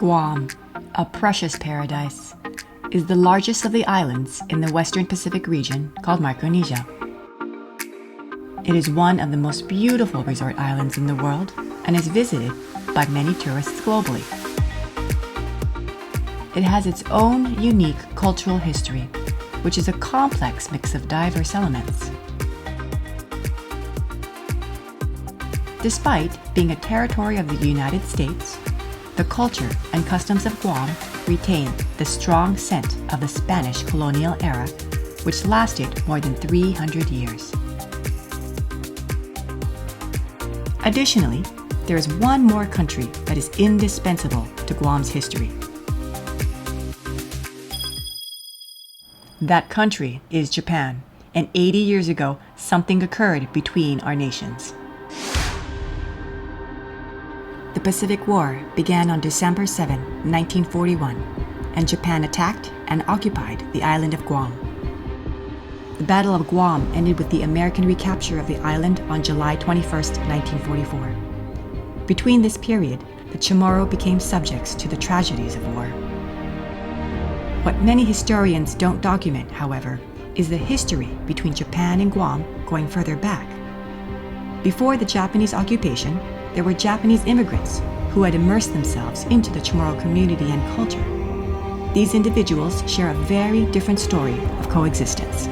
Guam, a precious paradise, is the largest of the islands in the Western Pacific region called Micronesia. It is one of the most beautiful resort islands in the world and is visited by many tourists globally. It has its own unique cultural history, which is a complex mix of diverse elements. Despite being a territory of the United States, the culture and customs of Guam retain the strong scent of the Spanish colonial era, which lasted more than 300 years. Additionally, there is one more country that is indispensable to Guam's history. That country is Japan, and 80 years ago, something occurred between our nations. The Pacific War began on December 7, 1941, and Japan attacked and occupied the island of Guam. The Battle of Guam ended with the American recapture of the island on July 21, 1944. Between this period, the Chamorro became subjects to the tragedies of war. What many historians don't document, however, is the history between Japan and Guam going further back. Before the Japanese occupation, there were Japanese immigrants who had immersed themselves into the Chamorro community and culture. These individuals share a very different story of coexistence.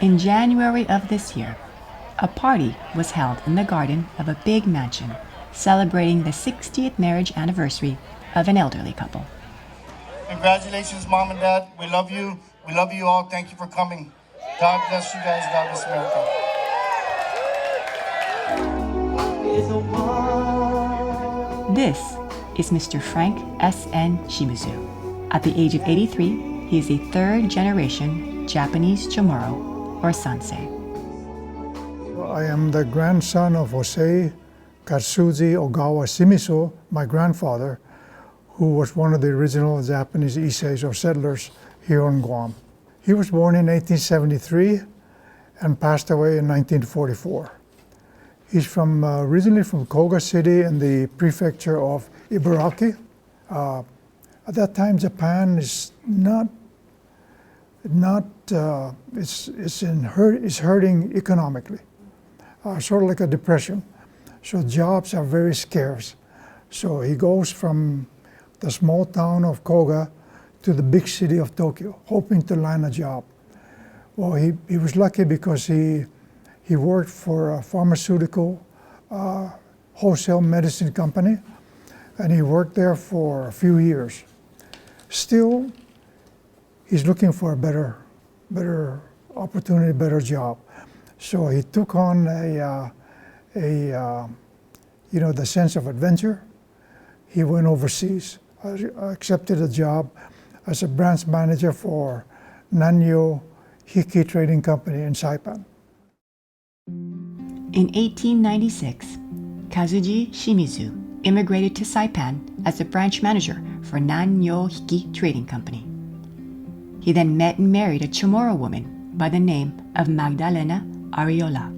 In January of this year, a party was held in the garden of a big mansion celebrating the 60th marriage anniversary of an elderly couple. Congratulations, Mom and Dad. We love you. We love you all. Thank you for coming. God bless you guys. God bless America. This is Mr. Frank S.N. Shimizu. At the age of 83, he is a third-generation Japanese Chamorro, or Sansei. I am the grandson of Jose Katsuji Ogawa Shimizu, my grandfather, who was one of the original Japanese Iseis or settlers here on Guam. He was born in 1873 and passed away in 1944. He's originally from Koga City in the prefecture of Ibaraki. At that time, Japan is it's hurting economically, sort of like a depression. So jobs are very scarce. So he goes from the small town of Koga to the big city of Tokyo, hoping to land a job. Well, he was lucky because he worked for a pharmaceutical wholesale medicine company, and he worked there for a few years. Still, he's looking for a better opportunity, better job. So he took on the sense of adventure. He went overseas, accepted a job as a branch manager for Nanyo Hiki Trading Company in Saipan. In 1896, Kazuji Shimizu immigrated to Saipan as a branch manager for Nanyo Hiki Trading Company. He then met and married a Chamorro woman by the name of Magdalena Ariola.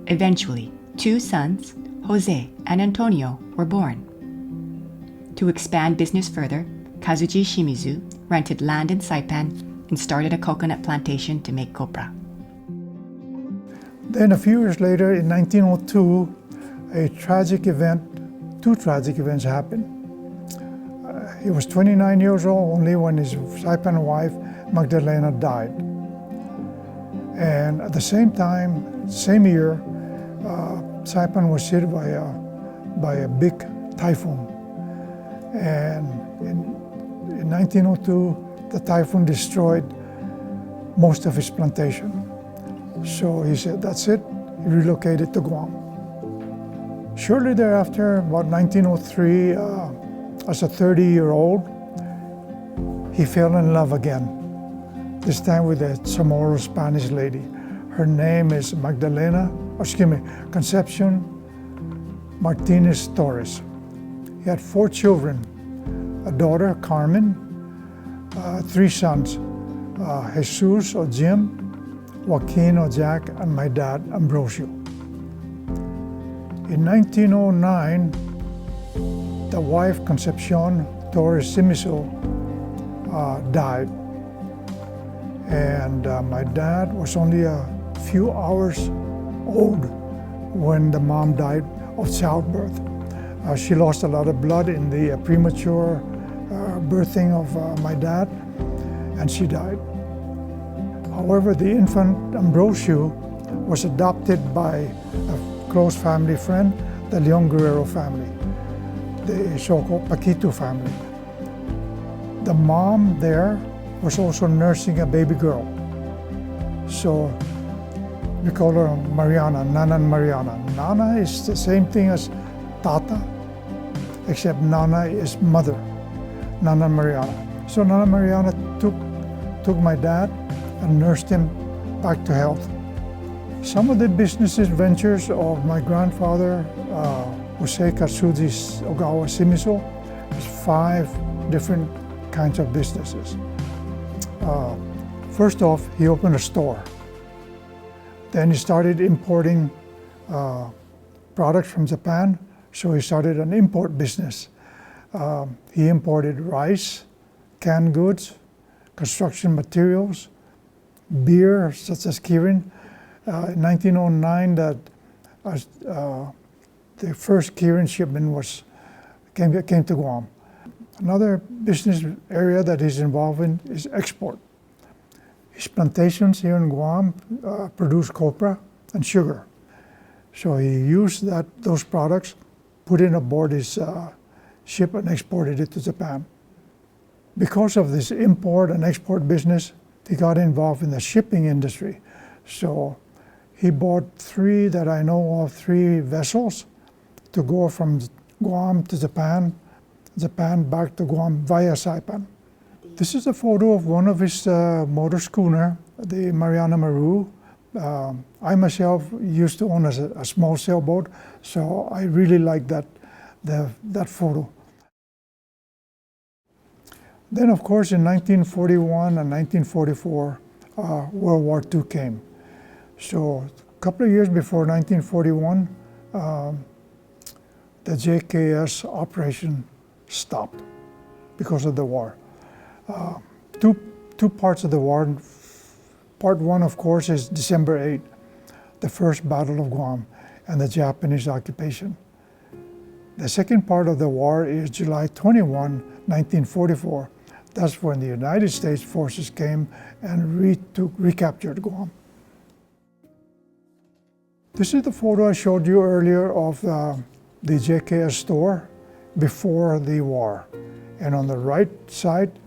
Eventually, 2 sons, Jose and Antonio, were born. To expand business further, Kazuji Shimizu rented land in Saipan and started a coconut plantation to make copra. Then a few years later, in 1902, two tragic events happened. He was 29 years old only when his Saipan wife, Magdalena, died. And at the same time, same year, Saipan was hit by a big typhoon. And in 1902, the typhoon destroyed most of his plantation. So he said, that's it. He relocated to Guam. Shortly thereafter, about 1903, as a 30-year-old, he fell in love again this time with a Chamorro Spanish lady. Her name is Concepcion Martinez Torres. He had 4 children, a daughter, Carmen, 3 sons, Jesus or Jim, Joaquin or Jack, and my dad, Ambrosio. In 1909, the wife, Concepcion Torres Shimizu, died. And my dad was only a few hours old when the mom died of childbirth. She lost a lot of blood in the premature birthing of my dad, and she died. However, the infant Ambrosio was adopted by a close family friend, the Leon Guerrero family, the so-called Paquito family. The mom there was also nursing a baby girl. So we call her Mariana, Nana and Mariana. Nana is the same thing as Tata, except Nana is mother, Nana and Mariana. So Nana Mariana took my dad and nursed him back to health. Some of the business ventures of my grandfather, Jose Katsuji Ogawa Shimizu, has 5 different kinds of businesses. First off, he opened a store. Then he started importing products from Japan, so he started an import business. He imported rice, canned goods, construction materials, beer such as Kirin. In 1909, the first Kirin shipment came to Guam. Another business area that he's involved in is export. His plantations here in Guam produce copra and sugar. So he used those products, put it aboard his ship and exported it to Japan. Because of this import and export business, he got involved in the shipping industry. So he bought 3 that I know of, 3 vessels to go from Guam to Japan, Japan back to Guam via Saipan. This is a photo of one of his motor schooner, the Mariana Maru. I myself used to own a small sailboat, so I really like that photo. Then, of course, in 1941 and 1944, World War II came. So a couple of years before 1941, the JKS operation stopped because of the war. Two parts of the war. Part 1, of course, is December 8, the first Battle of Guam and the Japanese occupation. The second part of the war is July 21, 1944. That's when the United States forces came and recaptured Guam. This is the photo I showed you earlier of the JKS store before the war. And on the right side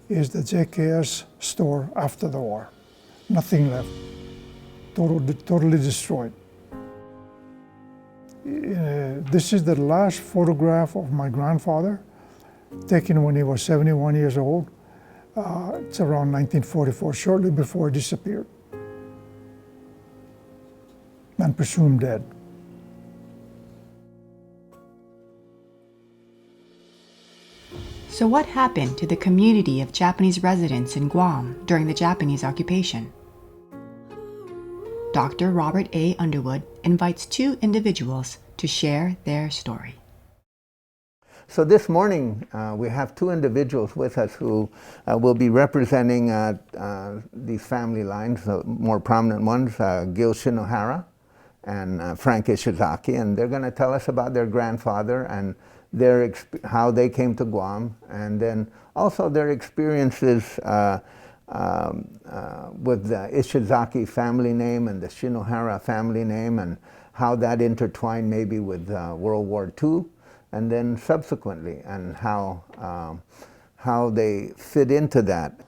is the JKS store after the war. Nothing left, totally destroyed. This is the last photograph of my grandfather, taken when he was 71 years old. It's around 1944, shortly before he disappeared and presumed dead. So what happened to the community of Japanese residents in Guam during the Japanese occupation? Dr. Robert A. Underwood invites 2 individuals to share their story. So this morning we have 2 individuals with us who will be representing these family lines, the more prominent ones, Gil Shinohara and Frank Ishizaki, and they're going to tell us about their grandfather and how they came to Guam, and then also their experiences with the Ishizaki family name and the Shinohara family name, and how that intertwined maybe with World War II, and then subsequently, and how they fit into that.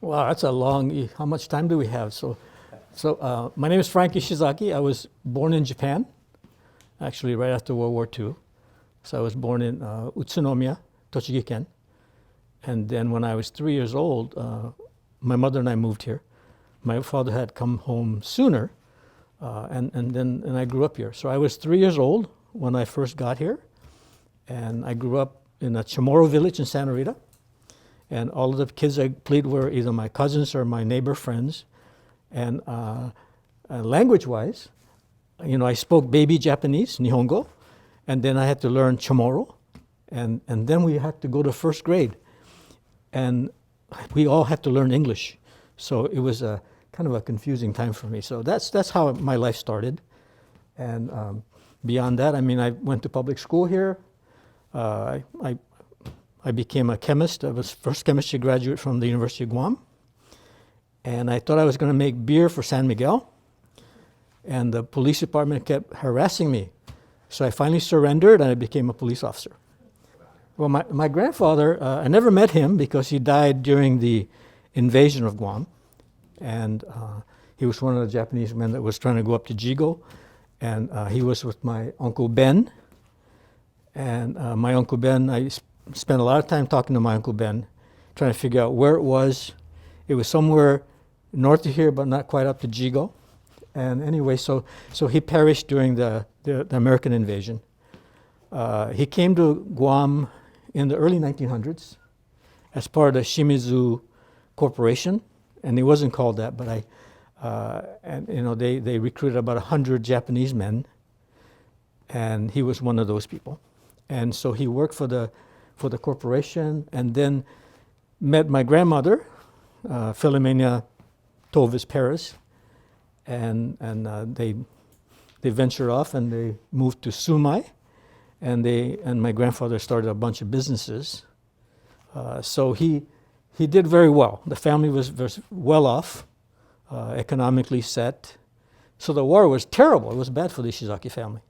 Wow, that's a long, how much time do we have? So my name is Frank Ishizaki. I was born in Japan, actually right after World War II. So I was born in Utsunomiya, Tochigi-ken. And then when I was 3 years old, my mother and I moved here. My father had come home sooner, and I grew up here. So I was 3 years old when I first got here, and I grew up in a Chamorro village in Santa Rita. And all of the kids I played were either my cousins or my neighbor friends. And language-wise, I spoke baby Japanese, Nihongo, and then I had to learn Chamorro, and then we had to go to first grade, and we all had to learn English. So it was a kind of a confusing time for me. So that's how my life started. And beyond that, I went to public school here. I became a chemist. I was first chemistry graduate from the University of Guam. And I thought I was going to make beer for San Miguel. And the police department kept harassing me. So I finally surrendered and I became a police officer. Well, my grandfather, I never met him because he died during the invasion of Guam. And he was one of the Japanese men that was trying to go up to Jigo. And he was with my Uncle Ben. And my Uncle Ben, I spent a lot of time talking to my Uncle Ben, trying to figure out where it was. It was somewhere north of here, but not quite up to Jigo. And anyway, so he perished during the American invasion. He came to Guam in the early 1900s as part of the Shimizu Corporation, and he wasn't called that, but they recruited about 100 Japanese men, and he was one of those people. And so he worked for the corporation, and then met my grandmother, Philomena Tovis Perez, and they ventured off and they moved to Sumai, and my grandfather started a bunch of businesses. So he did very well. The family was well off, economically set. So the war was terrible. It was bad for the Ishizaki family,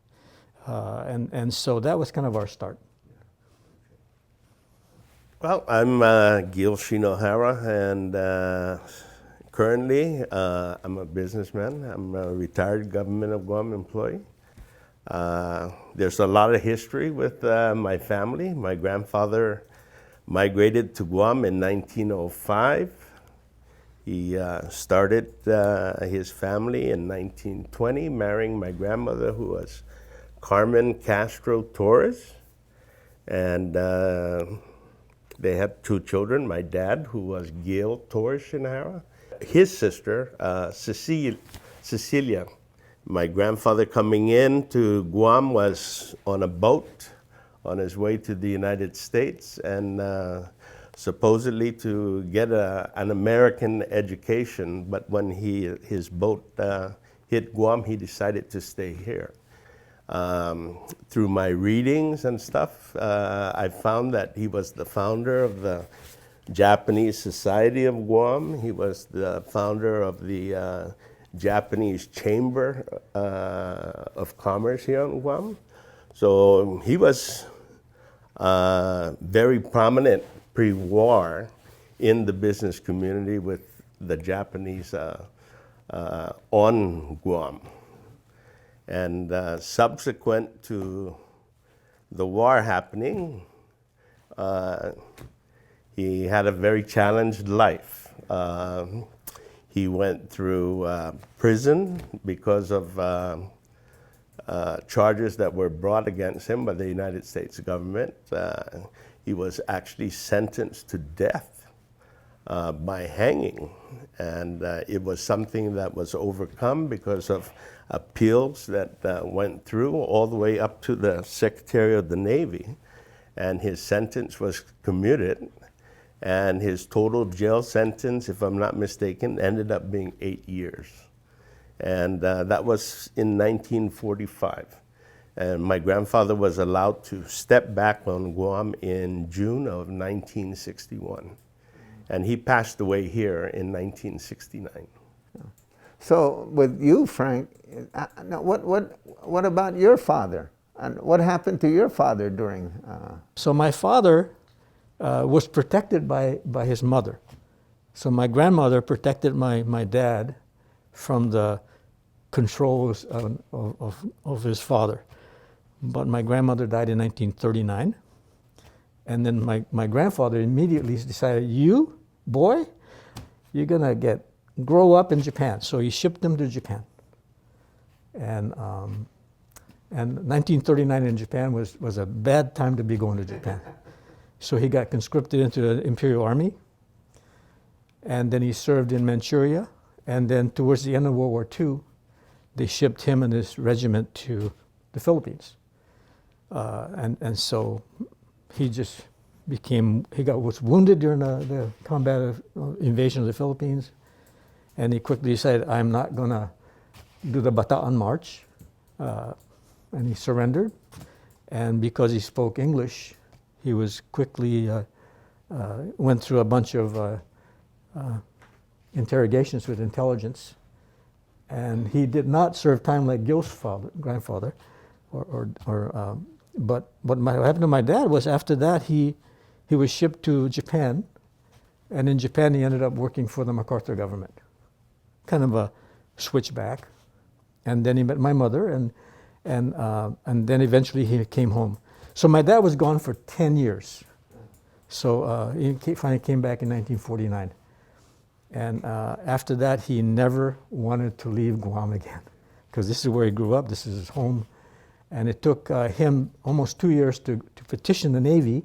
and so that was kind of our start. Well, I'm Gil Shinohara, and currently I'm a businessman. I'm a retired government of Guam employee. There's a lot of history with my family. My grandfather migrated to Guam in 1905. He started his family in 1920, marrying my grandmother, who was Carmen Castro Torres. And they had 2 children, my dad, who was Gil Torres Shinohara. His sister, Cecilia. My grandfather coming in to Guam was on a boat on his way to the United States, and supposedly to get an American education, but when his boat hit Guam, he decided to stay here. Through my readings and stuff, I found that he was the founder of the Japanese Society of Guam. He was the founder of the Japanese Chamber of Commerce here in Guam. So he was very prominent pre-war in the business community with the Japanese on Guam. And subsequent to the war happening, he had a very challenged life. He went through prison because of charges that were brought against him by the United States government. He was actually sentenced to death by hanging. And it was something that was overcome because of appeals that went through all the way up to the Secretary of the Navy. And his sentence was commuted. And his total jail sentence, if I'm not mistaken, ended up being 8 years. And that was in 1945. And my grandfather was allowed to step back on Guam in June of 1961. And he passed away here in 1969. So with you, Frank, what about your father? And what happened to your father during? So my father was protected by his mother. So my grandmother protected my dad from the controls of his father. But my grandmother died in 1939. And then my grandfather immediately decided, you, boy, you're gonna grow up in Japan. So he shipped him to Japan. And 1939 in Japan was a bad time to be going to Japan. So he got conscripted into the Imperial Army, and then he served in Manchuria, and then towards the end of World War II, they shipped him and his regiment to the Philippines. And so he just was wounded during the combat of invasion of the Philippines, and he quickly decided, I'm not gonna do the Bataan March, and he surrendered. And because he spoke English, he was quickly went through a bunch of interrogations with intelligence, and he did not serve time like Gil's grandfather, but what happened to my dad was after that he was shipped to Japan, and in Japan he ended up working for the MacArthur government, kind of a switchback, and then he met my mother, and then eventually he came home. So my dad was gone for 10 years. So he finally came back in 1949. And after that, he never wanted to leave Guam again, because this is where he grew up, this is his home. And it took him almost 2 years to petition the Navy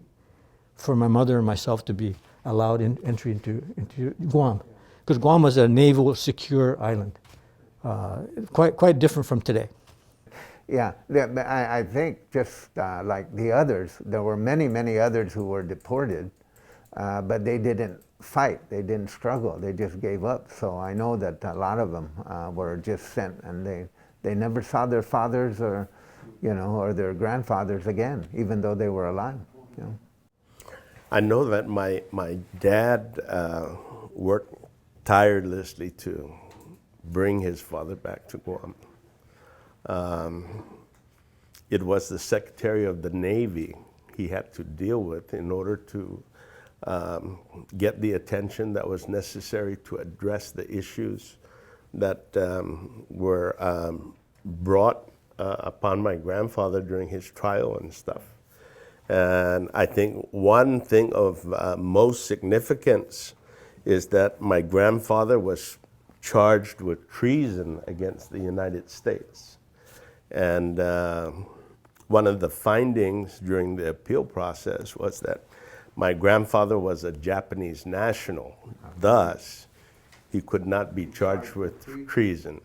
for my mother and myself to be allowed entry into Guam, because Guam was a naval secure island, quite different from today. Yeah, I think just like the others, there were many, many others who were deported, but they didn't fight, they didn't struggle, they just gave up. So I know that a lot of them were just sent, and they never saw their fathers or their grandfathers again, even though they were alive. You know? I know that my dad worked tirelessly to bring his father back to Guam. It was the Secretary of the Navy he had to deal with in order to get the attention that was necessary to address the issues that were brought upon my grandfather during his trial and stuff. And I think one thing of most significance is that my grandfather was charged with treason against the United States. And one of the findings during the appeal process was that my grandfather was a Japanese national, thus he could not be charged with treason.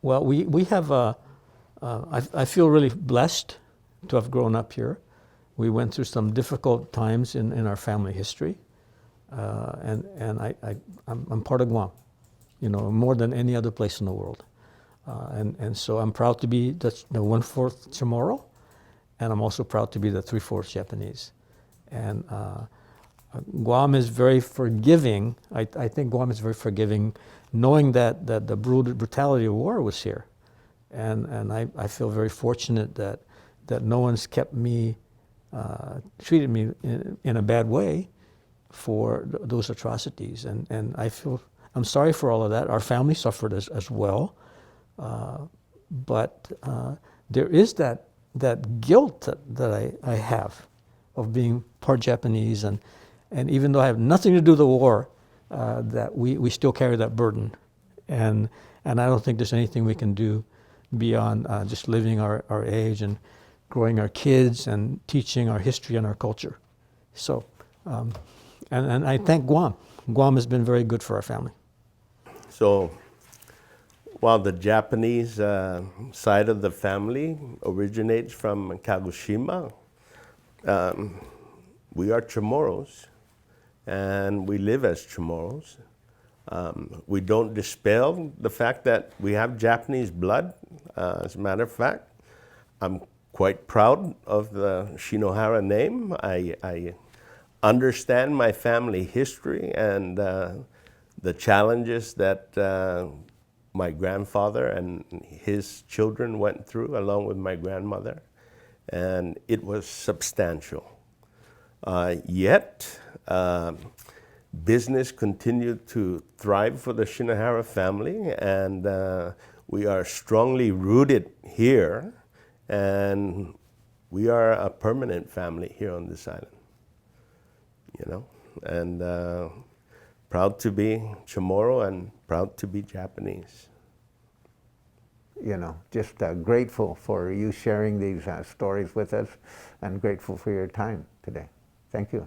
Well, we have, I feel really blessed to have grown up here. We went through some difficult times in our family history, and I'm part of Guam, more than any other place in the world. And so I'm proud to be the 1/4 Chamorro, and I'm also proud to be the 3/4 Japanese. And Guam is very forgiving. I think Guam is very forgiving, knowing that the brutality of war was here. And I feel very fortunate that no one's kept me, treated me in a bad way for those atrocities. And I'm sorry for all of that. Our family suffered as well. But there is that guilt that I have of being part Japanese, and even though I have nothing to do with the war, that we still carry that burden, and I don't think there's anything we can do beyond just living our age and growing our kids and teaching our history and our culture. So, and I thank Guam. Guam has been very good for our family. So, while the Japanese side of the family originates from Kagoshima, we are Chamorros, and we live as Chamorros. We don't dispel the fact that we have Japanese blood. As a matter of fact, I'm quite proud of the Shinohara name. I understand my family history and the challenges that my grandfather and his children went through along with my grandmother, and it was substantial. Yet, business continued to thrive for the Shinohara family, and we are strongly rooted here, and we are a permanent family here on this island, and proud to be Chamorro and proud to be Japanese. You know, just grateful for you sharing these stories with us and grateful for your time today. Thank you.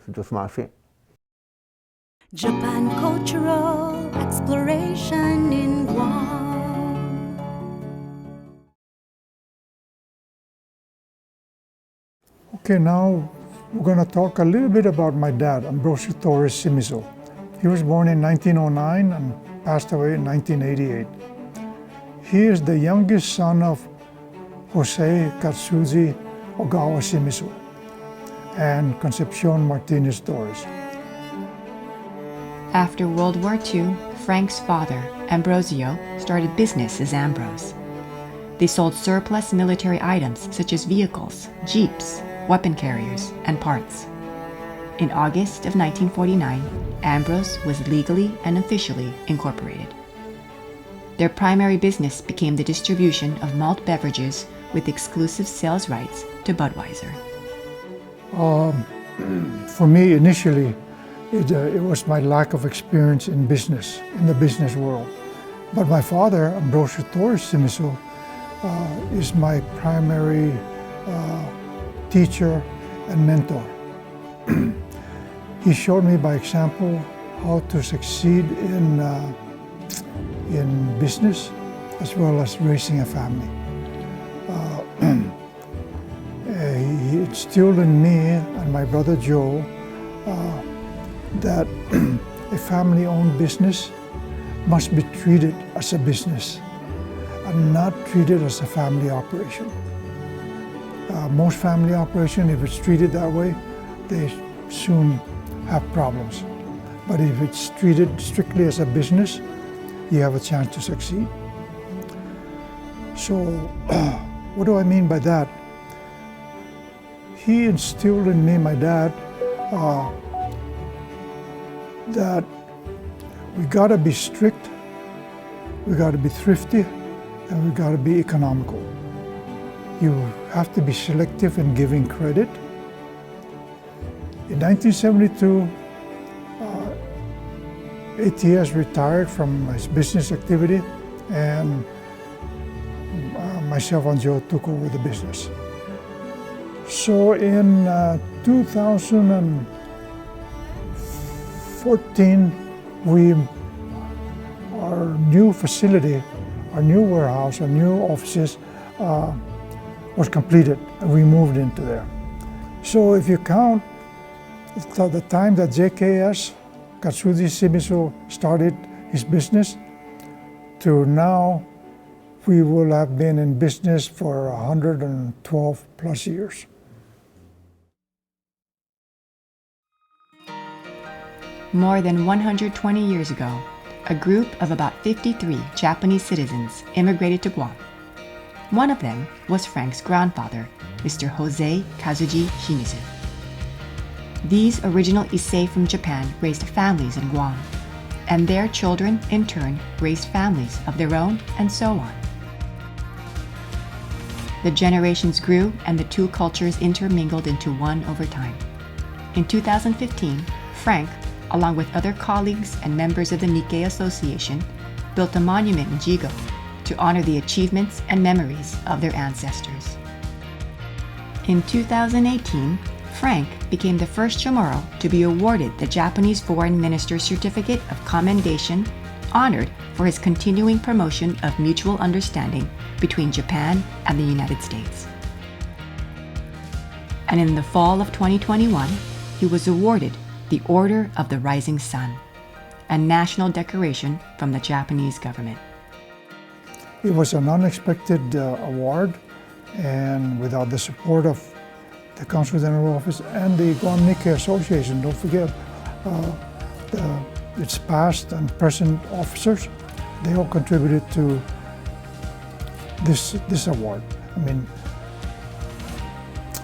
Japan cultural exploration in Guam. Okay, now we're going to talk a little bit about my dad, Ambrosio Torres Shimizu. He was born in 1909 and passed away in 1988. He is the youngest son of Jose Katsuji Ogawa Shimizu and Concepcion Martinez Torres. After World War II, Frank's father, Ambrosio, started business as Ambrose. They sold surplus military items such as vehicles, jeeps, weapon carriers, and parts. In August of 1949, Ambrose was legally and officially incorporated. Their primary business became the distribution of malt beverages with exclusive sales rights to Budweiser. For me, initially, it was my lack of experience in business, in the business world. But my father, Ambrosio Torres Shimizu, is my primary teacher and mentor. He showed me by example how to succeed in business as well as raising a family. He instilled in me and my brother Joe that a family-owned business must be treated as a business and not treated as a family operation. Most family operations, if it's treated that way, they soon have problems. But if it's treated strictly as a business, you have a chance to succeed. So, what do I mean by that? He instilled in me, my dad, that we gotta be strict, we gotta be thrifty, and we gotta be economical. You have to be selective in giving credit. In 1972, ATS retired from his business activity, and myself and Joe took over the business. So in 2014, our new facility, our new warehouse, our new offices was completed, and we moved into there. So if you count the time that JKS, Katsuji Shimizu, started his business to now, we will have been in business for 112 plus years. More than 120 years ago, a group of about 53 Japanese citizens immigrated to Guam. One of them was Frank's grandfather, Mr. Jose Kazuji Shimizu. These original Issei from Japan raised families in Guam, and their children in turn raised families of their own, and so on. The generations grew and the two cultures intermingled into one over time. In 2015, Frank, along with other colleagues and members of the Nikkei Association, built a monument in Jigo to honor the achievements and memories of their ancestors. In 2018, Frank became the first Chamorro to be awarded the Japanese Foreign Minister's Certificate of Commendation, honored for his continuing promotion of mutual understanding between Japan and the United States. And in the fall of 2021, he was awarded the Order of the Rising Sun, a national decoration from the Japanese government. It was an unexpected award, and without the support of the Consul General Office and the Guam Nikkei Association, don't forget, its past and present officers, they all contributed to this award. I mean,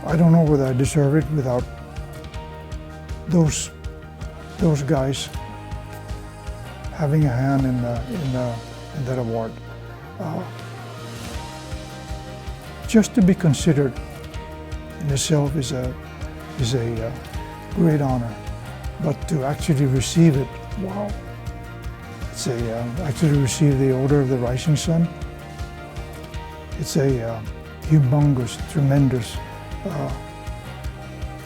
I don't know whether I deserve it without those guys having a hand in that award. Just to be considered in itself is a great honor, but to actually receive it, wow. It's actually received the Order of the Rising Sun. It's a humongous, tremendous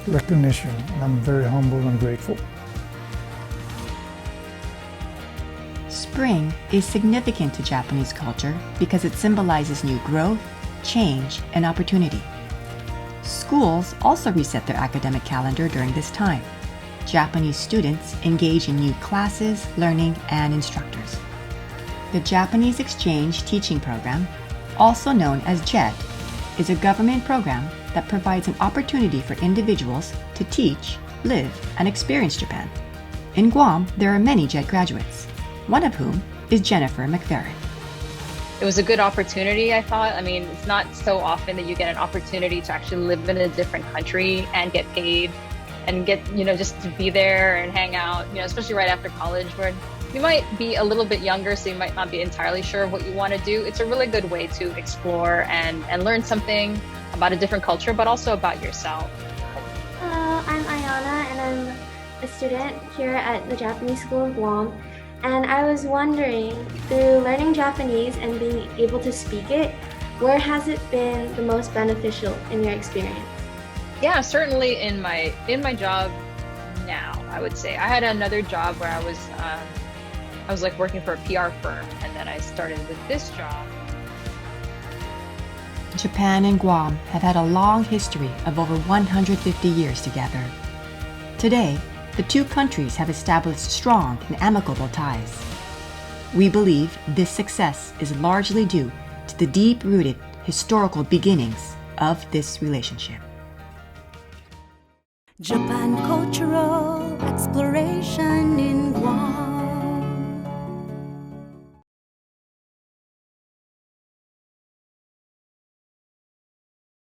recognition, and I'm very humble and grateful. Spring is significant to Japanese culture because it symbolizes new growth, change, and opportunity. Schools also reset their academic calendar during this time. Japanese students engage in new classes, learning, and instructors. The Japanese Exchange Teaching Program, also known as JET, is a government program that provides an opportunity for individuals to teach, live, and experience Japan. In Guam, there are many JET graduates, one of whom is Jennifer McFerrin. It was a good opportunity, I thought. I mean, it's not so often that you get an opportunity to actually live in a different country and get paid and get, just to be there and hang out, especially right after college, where you might be a little bit younger, so you might not be entirely sure of what you want to do. It's a really good way to explore and learn something about a different culture, but also about yourself. Hello, I'm Ayana, and I'm a student here at the Japanese School of Guam. And I was wondering, through learning Japanese and being able to speak it, where has it been the most beneficial in your experience? Yeah, certainly in my job now, I would say. I had another job where I was like working for a PR firm, and then I started with this job. Japan and Guam have had a long history of over 150 years together. Today, the two countries have established strong and amicable ties. We believe this success is largely due to the deep-rooted historical beginnings of this relationship. Japan cultural exploration in Guam.